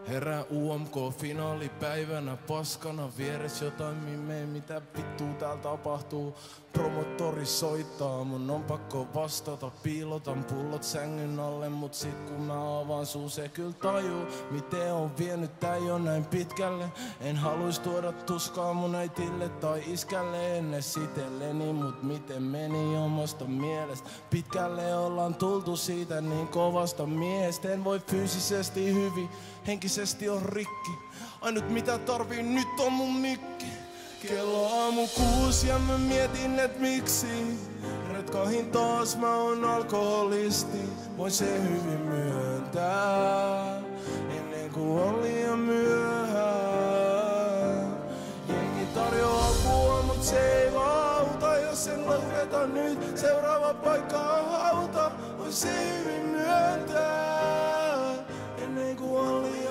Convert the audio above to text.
Herää UMK-finaalipäivänä paskana vieres jotain mimee, mitä vittuu täällä tapahtuu. Promottori soittaa, mun on pakko vastata. Piilotan pullot sängyn alle, mut sit kun mä avaan suu, se kyllä tajuu, miten on vienyt tää jo näin pitkälle. En haluis tuoda tuskaa mun äitille tai iskälle ennen sitelleni, mut miten meni omasta mielestä. Pitkälle ollaan tultu siitä niin kovasta miehestä. En voi fyysisesti hyvin, henkisesti on rikki. Ainut mitä tarvii nyt on mun mikki. Kello aamu 6 ja mä mietin et miksi. Retkahin taas mä oon alkoholisti. Voin se hyvin myöntää, ennen kuin on liian myöhään. Jengi tarjoaa apua, mut se ei vaan auta. Jos en lopeta nyt, seuraava paikka on hauta. Voin se hyvin myöntää, ennen kuin on liian